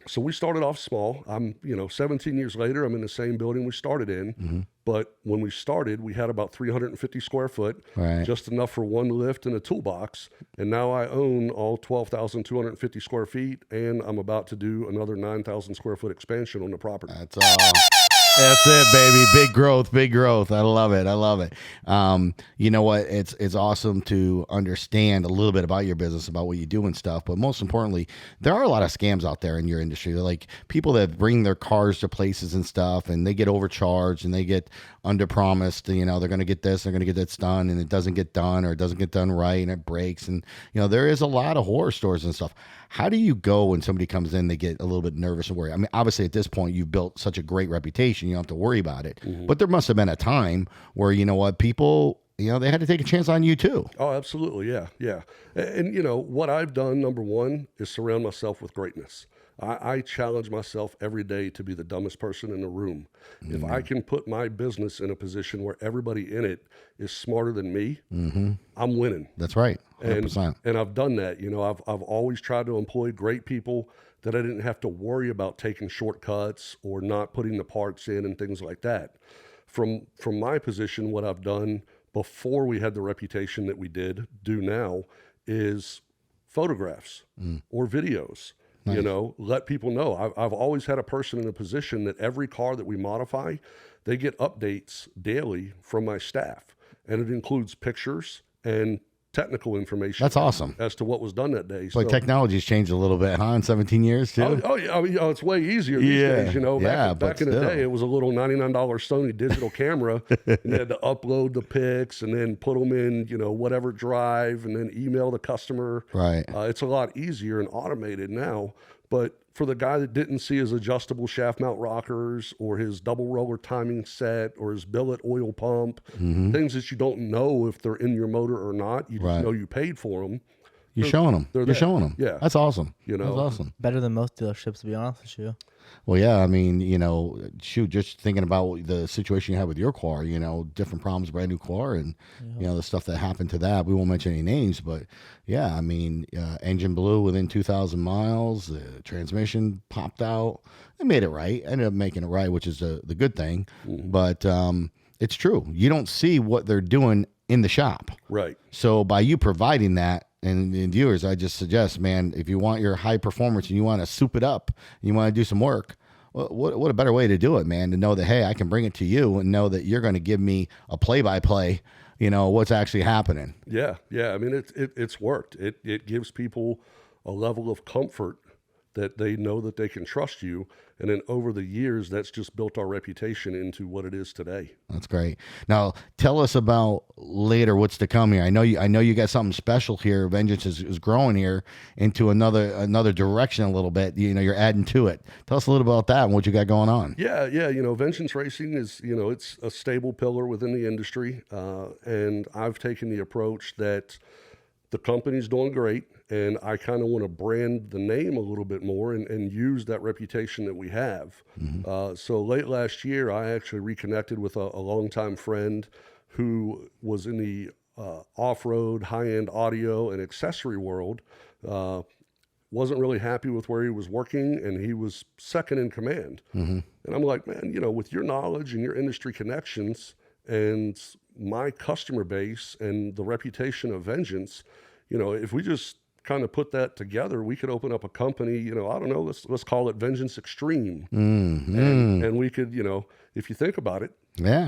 [SPEAKER 4] So we started off small. 17 years later, I'm in the same building we started in. Mm-hmm. But when we started, we had about 350 square foot, right. Just enough for one lift and a toolbox. And now I own all 12,250 square feet, and I'm about to do another 9,000 square foot expansion on the property.
[SPEAKER 2] That's all. That's it, baby. Big growth, big growth. I love it. I love it. You know what? It's awesome to understand a little bit about your business, about what you do and stuff. But most importantly, there are a lot of scams out there in your industry. They're like people that bring their cars to places and stuff, and they get overcharged and they get under-promised. You know, they're going to get this, they're going to get this done, and it doesn't get done, or it doesn't get done right, and it breaks. And, you know, there is a lot of horror stories and stuff. How do you go when somebody comes in, they get a little bit nervous and worried? I mean, obviously at this point, you've built such a great reputation, you don't have to worry about it. Mm-hmm. But there must have been a time where, you know what, people, you know, they had to take a chance on you too.
[SPEAKER 4] Oh, absolutely. Yeah. Yeah. And you know, what I've done, number one, is surround myself with greatness. I challenge myself every day to be the dumbest person in the room. Mm-hmm. If I can put my business in a position where everybody in it is smarter than me, mm-hmm. I'm winning.
[SPEAKER 2] That's right. 100%.
[SPEAKER 4] And I've done that. You know, I've always tried to employ great people that I didn't have to worry about taking shortcuts or not putting the parts in and things like that. From my position, what I've done before we had the reputation that we do now is photographs or videos. Nice. You know, let people know. I've always had a person in a position that every car that we modify, they get updates daily from my staff. And it includes pictures and technical information.
[SPEAKER 2] That's awesome.
[SPEAKER 4] As to what was done that day.
[SPEAKER 2] So technology's changed a little bit, huh? In 17 years too?
[SPEAKER 4] Oh yeah. I mean, it's way easier these days, you know. Back in the day, it was a little $99 Sony digital camera, and you had to upload the pics and then put them in, you know, whatever drive, and then email the customer.
[SPEAKER 2] Right.
[SPEAKER 4] It's a lot easier and automated now. But for the guy that didn't see his adjustable shaft mount rockers or his double roller timing set or his billet oil pump, mm-hmm. things that you don't know if they're in your motor or not, you just know you paid for them.
[SPEAKER 2] You're showing them. You're showing them.
[SPEAKER 4] Yeah.
[SPEAKER 2] That's awesome.
[SPEAKER 4] You know,
[SPEAKER 2] that's awesome.
[SPEAKER 3] Better than most dealerships, to be honest with you.
[SPEAKER 2] Well, yeah, I mean, shoot, just thinking about the situation you had with your car, different problems, brand new car, and the stuff that happened to that. We won't mention any names, but yeah, I mean, engine blew within 2,000 miles, the transmission popped out. They made it right. Ended up making it right, which is the good thing. But it's true. You don't see what they're doing in the shop.
[SPEAKER 4] Right.
[SPEAKER 2] So by you providing that, and viewers, I just suggest, man, if you want your high performance and you want to soup it up, and you want to do some work, what a better way to do it, man, to know that, hey, I can bring it to you and know that you're going to give me a play-by-play, what's actually happening.
[SPEAKER 4] Yeah. I mean, it's worked. It gives people a level of comfort that they know that they can trust you. And then over the years, that's just built our reputation into what it is today.
[SPEAKER 2] That's great. Now, tell us about later what's to come here. I know you got something special here. Vengeance is growing here into another direction a little bit. You're adding to it. Tell us a little about that and what you got going on.
[SPEAKER 4] Yeah. Vengeance Racing is, it's a stable pillar within the industry. And I've taken the approach that the company's doing great, and I kind of want to brand the name a little bit more and use that reputation that we have. So late last year, I actually reconnected with a longtime friend who was in the off-road, high-end audio and accessory world. Wasn't really happy with where he was working, and he was second in command. And I'm like, man, with your knowledge and your industry connections and my customer base and the reputation of Vengeance, if we just kind of put that together, we could open up a company, I don't know, let's call it Vengeance Extreme. And we could, if you think about it,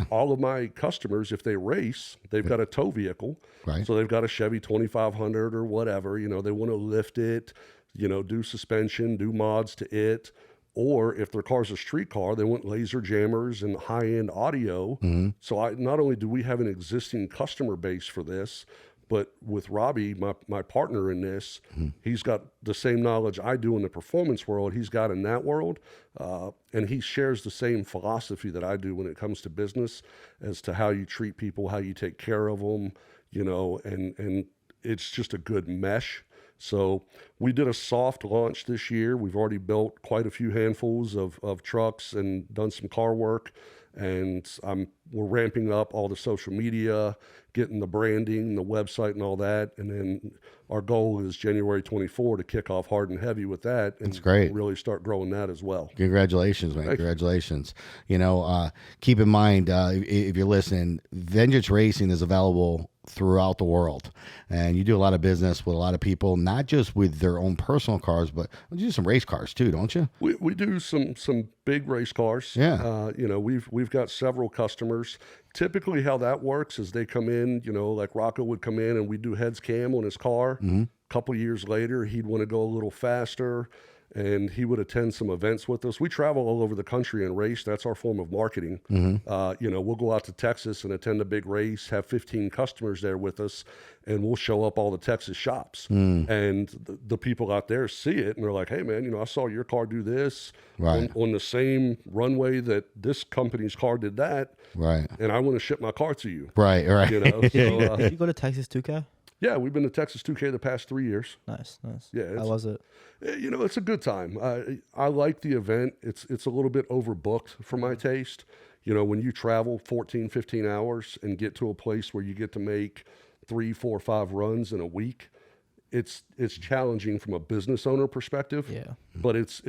[SPEAKER 4] all of my customers, if they race, they've got a tow vehicle.
[SPEAKER 2] Right.
[SPEAKER 4] So they've got a Chevy 2500 or whatever, they want to lift it, do suspension, do mods to it. Or if their car's a street car, they want laser jammers and high-end audio. So not only do we have an existing customer base for this, but with Robbie, my partner in this, he's got the same knowledge I do in the performance world. He's got in that world, and he shares the same philosophy that I do when it comes to business as to how you treat people, how you take care of them, and it's just a good mesh. So we did a soft launch this year. We've already built quite a few handfuls of trucks and done some car work. And we're ramping up all the social media, getting the branding, the website and all that. And then our goal is January 24 to kick off hard and heavy with that. And
[SPEAKER 2] that's great.
[SPEAKER 4] Really start growing that as well.
[SPEAKER 2] Congratulations, man. Congratulations. Keep in mind, if you're listening, Vengeance Racing is available throughout the world, and you do a lot of business with a lot of people, not just with their own personal cars, but you do some race cars too, don't you?
[SPEAKER 4] We do some big race cars. We've got several customers. Typically how that works is they come in, like Rocco would come in and we do heads cam on his car. A couple years later, he'd want to go a little faster, and he would attend some events with us. We travel all over the country and race. That's our form of marketing. We'll go out to Texas and attend a big race, have 15 customers there with us, and we'll show up all the Texas shops. And the people out there see it, and they're like, hey, man, I saw your car do this on the same runway that this company's car did that.
[SPEAKER 2] Right.
[SPEAKER 4] And I want to ship my car to you.
[SPEAKER 2] Right.
[SPEAKER 3] Did you go to Texas 2K?
[SPEAKER 4] Yeah, we've been to Texas 2K the past 3 years.
[SPEAKER 3] Nice.
[SPEAKER 4] Yeah,
[SPEAKER 3] How was it?
[SPEAKER 4] It's a good time. I like the event. It's a little bit overbooked for my taste. When you travel 14, 15 hours and get to a place where you get to make 3, 4, 5 runs in a week, it's challenging from a business owner perspective.
[SPEAKER 3] Yeah.
[SPEAKER 4] But it's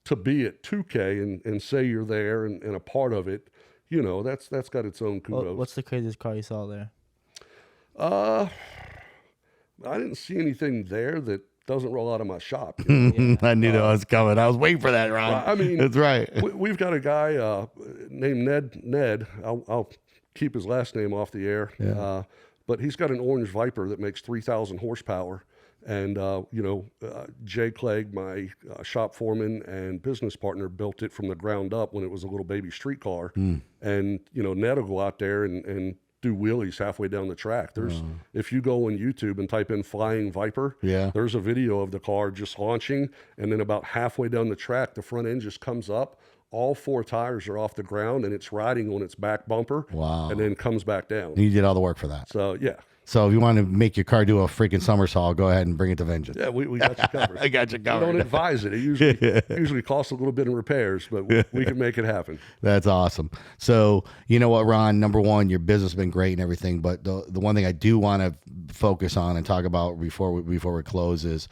[SPEAKER 4] to be at 2K and say you're there and a part of it, that's got its own kudos.
[SPEAKER 3] What's the craziest car you saw there?
[SPEAKER 4] I didn't see anything there that doesn't roll out of my shop.
[SPEAKER 2] I knew that was coming. I was waiting for that, Ron.
[SPEAKER 4] I mean,
[SPEAKER 2] that's right.
[SPEAKER 4] We've got a guy named Ned. I'll keep his last name off the air.
[SPEAKER 2] Yeah.
[SPEAKER 4] But he's got an orange Viper that makes 3,000 horsepower. And, Jay Clegg, my shop foreman and business partner, built it from the ground up when it was a little baby street car. And, Ned will go out there and do wheelies halfway down the track. If you go on YouTube and type in Flying Viper, there's a video of the car just launching, and then about halfway down the track, the front end just comes up all 4 tires are off the ground and it's riding on its back bumper.
[SPEAKER 2] Wow.
[SPEAKER 4] And then comes back down.
[SPEAKER 2] You did all the work for that.
[SPEAKER 4] So, yeah.
[SPEAKER 2] So if you want to make your car do a freaking somersault, go ahead and bring it to Vengeance.
[SPEAKER 4] Yeah, we got you covered.
[SPEAKER 2] I got you
[SPEAKER 4] We
[SPEAKER 2] covered.
[SPEAKER 4] don't advise it. It usually costs a little bit in repairs, but we can make it happen.
[SPEAKER 2] That's awesome. So you know what, Ron? Number one, your business has been great and everything, but the one thing I do want to focus on and talk about before we close is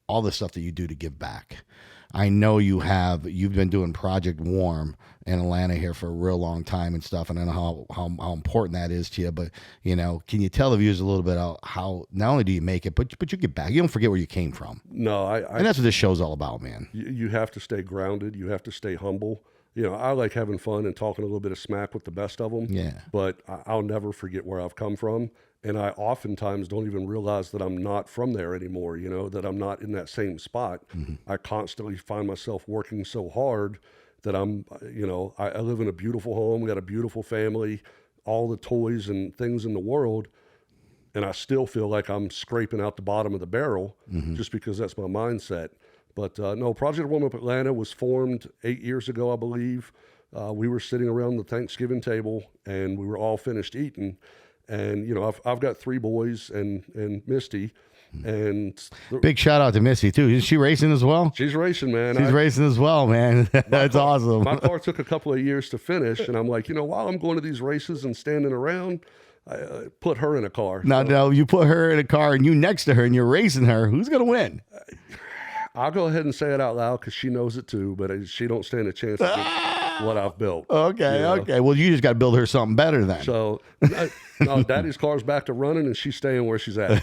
[SPEAKER 2] all the stuff that you do to give back. I know you've been doing Project Warm in Atlanta here for a real long time and stuff, and I know how important that is to you. But can you tell the viewers a little bit how not only do you make it, but you get back. You don't forget where you came from.
[SPEAKER 4] No,
[SPEAKER 2] and that's what this show's all about, man.
[SPEAKER 4] You have to stay grounded. You have to stay humble. I like having fun and talking a little bit of smack with the best of them.
[SPEAKER 2] Yeah.
[SPEAKER 4] But I'll never forget where I've come from. And I oftentimes don't even realize that I'm not from there anymore, that I'm not in that same spot. Mm-hmm. I constantly find myself working so hard that I live in a beautiful home, got a beautiful family, all the toys and things in the world. And I still feel like I'm scraping out the bottom of the barrel just because that's my mindset. But no, Project Warm Up Atlanta was formed 8 years ago, I believe. We were sitting around the Thanksgiving table and we were all finished eating. And I've got 3 boys and Misty, and
[SPEAKER 2] big shout out to Misty too. Is she racing as well?
[SPEAKER 4] She's racing, man.
[SPEAKER 2] She's racing as well, man. That's awesome.
[SPEAKER 4] My car took a couple of years to finish, and I'm like, while I'm going to these races and standing around, I put her in a car.
[SPEAKER 2] No, you put her in a car and you next to her and you're racing her. Who's gonna win?
[SPEAKER 4] I'll go ahead and say it out loud because she knows it too, but she don't stand a chance against what I've built.
[SPEAKER 2] Okay. Well, you just got to build her something better then.
[SPEAKER 4] So, no, Daddy's car's back to running, and she's staying where she's at.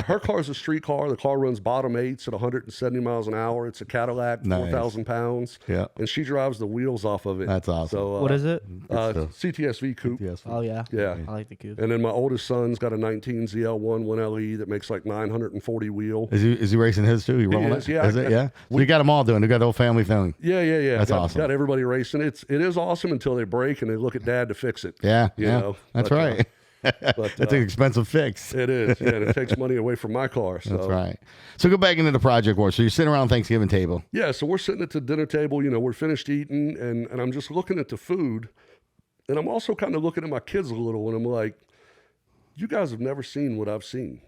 [SPEAKER 4] Her car's a street car. The car runs bottom eights at 170 miles an hour. It's a Cadillac, 4,000 pounds.
[SPEAKER 2] Yeah.
[SPEAKER 4] And she drives the wheels off of it.
[SPEAKER 2] That's awesome.
[SPEAKER 4] So,
[SPEAKER 3] What is it?
[SPEAKER 4] CTSV coupe.
[SPEAKER 3] Oh, yeah.
[SPEAKER 4] Yeah.
[SPEAKER 3] I like the coupe.
[SPEAKER 4] And then my oldest son's got a 19 ZL1 1LE that makes like 940 wheel.
[SPEAKER 2] Is he racing his too? He rolling
[SPEAKER 4] is,
[SPEAKER 2] it?
[SPEAKER 4] yeah.
[SPEAKER 2] Is it? Yeah. So you got them all doing. You got the whole family thing.
[SPEAKER 4] Yeah.
[SPEAKER 2] That's awesome.
[SPEAKER 4] Got everybody racing. It is awesome until they break and they look at Dad to fix it.
[SPEAKER 2] Yeah.
[SPEAKER 4] You know?
[SPEAKER 2] That's right.
[SPEAKER 4] But,
[SPEAKER 2] that's an expensive fix.
[SPEAKER 4] It is. Yeah, and it takes money away from my car. So.
[SPEAKER 2] That's right. So go back into the Project War. So you're sitting around the Thanksgiving table.
[SPEAKER 4] Yeah, so we're sitting at the dinner table. We're finished eating, and I'm just looking at the food. And I'm also kind of looking at my kids a little, and I'm like, you guys have never seen what I've seen,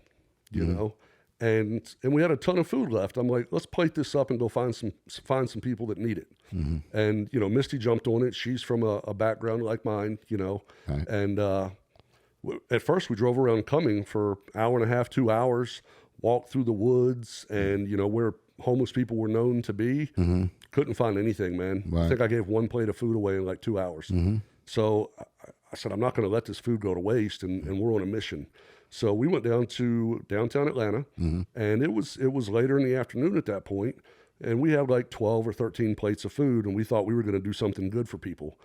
[SPEAKER 4] you know? And we had a ton of food left. I'm like, let's plate this up and go find some people that need it. Mm-hmm. And, Misty jumped on it. She's from a background like mine, Right. And at first we drove around Cumming for an hour and a half, 2 hours, walked through the woods and, where homeless people were known to be. Mm-hmm. Couldn't find anything, man.
[SPEAKER 2] Right.
[SPEAKER 4] I think I gave 1 plate of food away in like 2 hours. Mm-hmm. So I said, I'm not going to let this food go to waste, and we're on a mission. So we went down to downtown Atlanta, and it was later in the afternoon at that point, and we had like 12 or 13 plates of food, and we thought we were going to do something good for people.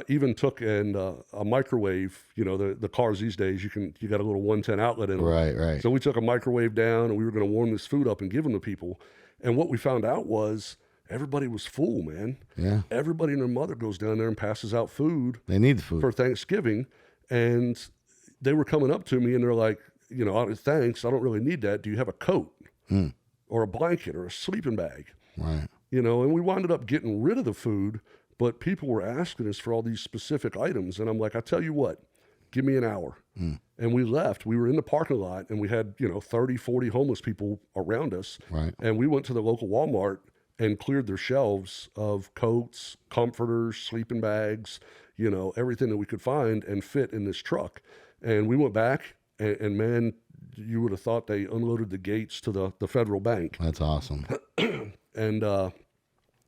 [SPEAKER 4] Even took a microwave. The cars these days, you got a little 110 outlet in them.
[SPEAKER 2] Right.
[SPEAKER 4] So we took a microwave down, and we were going to warm this food up and give them to people. And what we found out was everybody was full, man.
[SPEAKER 2] Yeah.
[SPEAKER 4] Everybody and their mother goes down there and passes out food.
[SPEAKER 2] They need the food
[SPEAKER 4] for Thanksgiving, and they were coming up to me and they're like, thanks, I don't really need that. Do you have a coat or a blanket or a sleeping bag?
[SPEAKER 2] Right.
[SPEAKER 4] And we wound up getting rid of the food, but people were asking us for all these specific items. And I'm like, I tell you what, give me an hour. And we left. We were in the parking lot and we had, 30, 40 homeless people around us.
[SPEAKER 2] Right.
[SPEAKER 4] And we went to the local Walmart and cleared their shelves of coats, comforters, sleeping bags, everything that we could find and fit in this truck. And we went back, and man, you would have thought they unloaded the gates to the federal bank.
[SPEAKER 2] That's awesome.
[SPEAKER 4] And,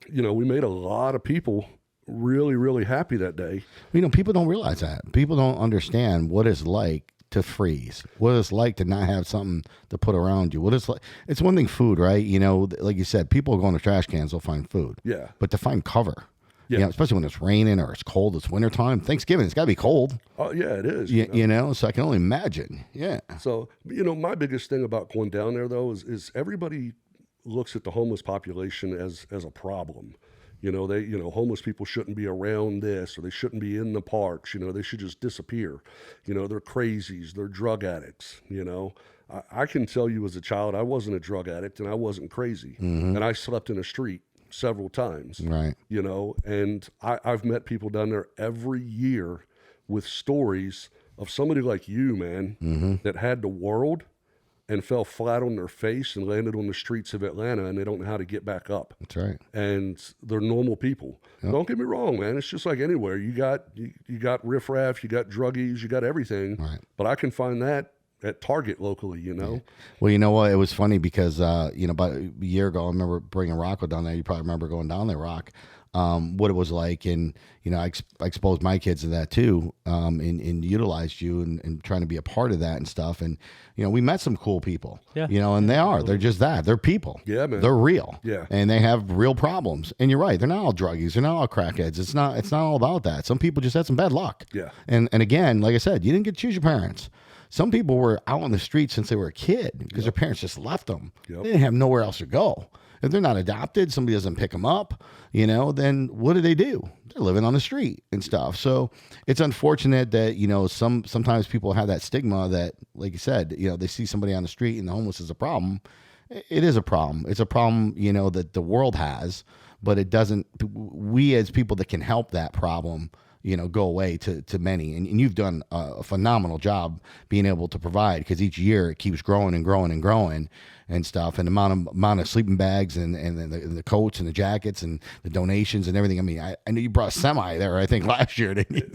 [SPEAKER 4] we made a lot of people really, really happy that day.
[SPEAKER 2] People don't realize that. People don't understand what it's like to freeze, what it's like to not have something to put around you. What it's like. It's one thing, food, right? Like you said, people go in the trash cans, they'll find food.
[SPEAKER 4] Yeah.
[SPEAKER 2] But to find cover.
[SPEAKER 4] Yeah.
[SPEAKER 2] Especially when it's raining or it's cold, it's wintertime. Thanksgiving, it's got to be cold.
[SPEAKER 4] Oh, yeah, it is.
[SPEAKER 2] So I can only imagine. Yeah.
[SPEAKER 4] So, my biggest thing about going down there, though, is everybody looks at the homeless population as a problem. Homeless people shouldn't be around this, or they shouldn't be in the parks. They should just disappear. They're crazies. They're drug addicts. I can tell you as a child, I wasn't a drug addict and I wasn't crazy. And I slept in a street. several times.
[SPEAKER 2] Right.
[SPEAKER 4] You know, and I've met people down there every year with stories of somebody like you, man, that had the world and fell flat on their face and landed on the streets of Atlanta, and they don't know how to get back up.
[SPEAKER 2] That's right.
[SPEAKER 4] And they're normal people. Yep. Don't get me wrong, man. It's just like anywhere. You got riffraff, you got druggies, you got everything.
[SPEAKER 2] Right.
[SPEAKER 4] But I can find that at Target locally, you know.
[SPEAKER 2] Well, you know what? It was funny because you know, about a year ago, I remember bringing Rocco down there. You probably remember going down there, Rock. What it was like, and you know, I exposed my kids to that too, and utilized you and trying to be a part of that and stuff. And you know, we met some cool people.
[SPEAKER 3] Yeah.
[SPEAKER 2] You know, and they're just that. They're people.
[SPEAKER 4] Yeah, man.
[SPEAKER 2] They're real.
[SPEAKER 4] Yeah.
[SPEAKER 2] And they have real problems. And you're right. They're not all druggies. They're not all crackheads. It's not all about that. Some people just had some bad luck.
[SPEAKER 4] Yeah.
[SPEAKER 2] And again, like I said, you didn't get to choose your parents. Some people were out on the street since they were a kid because their parents just left them.
[SPEAKER 4] Yep.
[SPEAKER 2] They didn't have nowhere else to go. If they're not adopted, somebody doesn't pick them up, you know, then what do? They're living on the street and stuff. So it's unfortunate that, you know, sometimes people have that stigma that, like you said, you know, they see somebody on the street and the homeless is a problem. It is a problem. It's a problem, you know, that the world has, but it doesn't, we as people that can help that problem, you know, go away to many. And you've done a phenomenal job being able to provide, because each year it keeps growing and growing and growing and stuff. And the amount of sleeping bags and the coats and the jackets and the donations and everything. I mean, I know you brought a semi there, I think, last year, didn't you?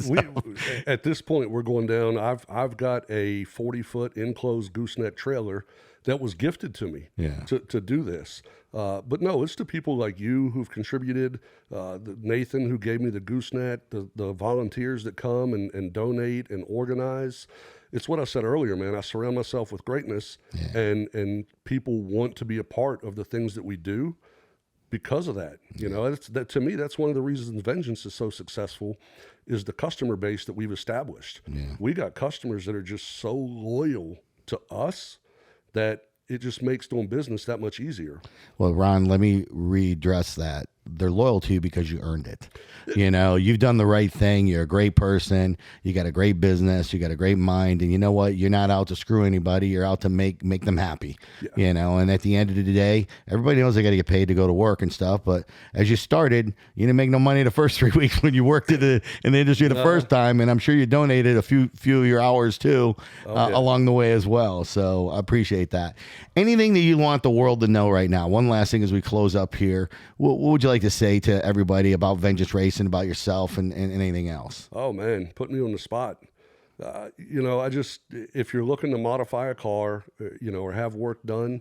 [SPEAKER 4] At this point, we're going down. I've got a 40-foot enclosed gooseneck trailer that was gifted to me to do this. But no, it's to people like you who've contributed, Nathan who gave me the gooseneck, the volunteers that come and donate and organize. It's what I said earlier, man. I surround myself with greatness, and people want to be a part of the things that we do because of that. You know, that to me, that's one of the reasons Vengeance is so successful, is the customer base that we've established. Yeah. We got customers that are just so loyal to us that it just makes doing business that much easier.
[SPEAKER 2] Well, Ron, let me redress that. They're loyal to you because you earned it. You know, you've done the right thing. You're a great person. You got a great business. You got a great mind. And you know what? You're not out to screw anybody. You're out to make them happy. Yeah. You know, and at the end of the day, everybody knows they got to get paid to go to work and stuff. But as you started, you didn't make no money the first 3 weeks when you worked in the industry the first time. And I'm sure you donated a few of your hours too along the way as well. So I appreciate that. Anything that you want the world to know right now? One last thing as we close up here. What would you like to say to everybody about Vengeance Racing, about yourself and anything else?
[SPEAKER 4] Oh man, put me on the spot. You know, if you're looking to modify a car, you know, or have work done,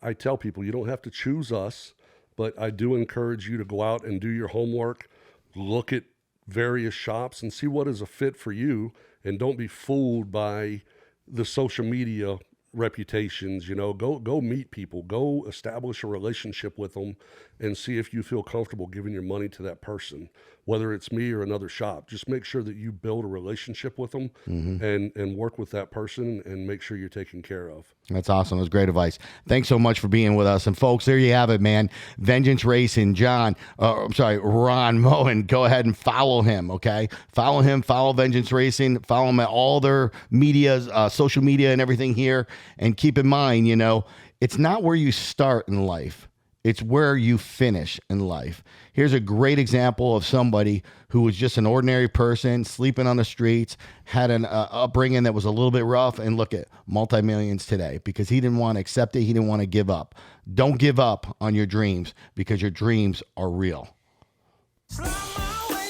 [SPEAKER 4] I tell people you don't have to choose us, but I do encourage you to go out and do your homework, look at various shops and see what is a fit for you, and don't be fooled by the social media reputations. You know, go meet people, go establish a relationship with them and see if you feel comfortable giving your money to that person, whether it's me or another shop. Just make sure that you build a relationship with them and work with that person and make sure you're taken care of.
[SPEAKER 2] That's awesome. That's great advice. Thanks so much for being with us. And folks, there you have it, man. Vengeance Racing, Ron Mowen. Go ahead and follow him, okay? Follow him, follow Vengeance Racing, follow him at all their media, social media and everything here. And keep in mind, you know, it's not where you start in life. It's where you finish in life. Here's a great example of somebody who was just an ordinary person, sleeping on the streets, had an upbringing that was a little bit rough, and look at multi-millions today because he didn't want to accept it. He didn't want to give up. Don't give up on your dreams because your dreams are real.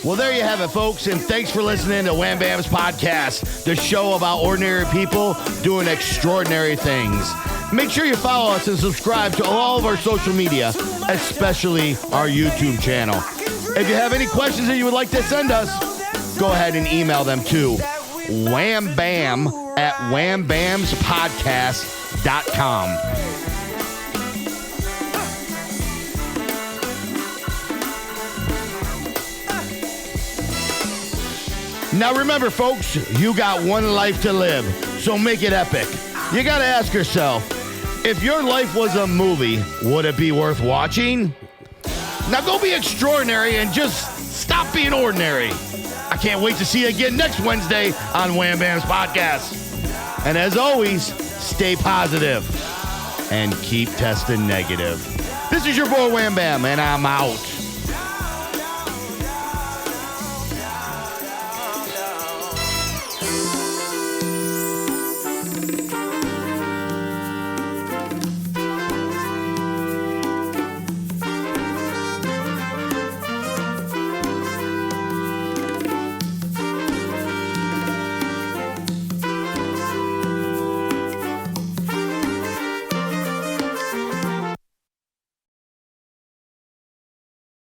[SPEAKER 2] Well, there you have it, folks, and thanks for listening to Wham Bam's podcast, the show about ordinary people doing extraordinary things. Make sure you follow us and subscribe to all of our social media, especially our YouTube channel. If you have any questions that you would like to send us, go ahead and email them to whambam@whambamspodcast.com. Now remember, folks, you got one life to live, so make it epic. You got to ask yourself, if your life was a movie, would it be worth watching? Now go be extraordinary and just stop being ordinary. I can't wait to see you again next Wednesday on Wham Bam's podcast. And as always, stay positive and keep testing negative. This is your boy Wham Bam, and I'm out.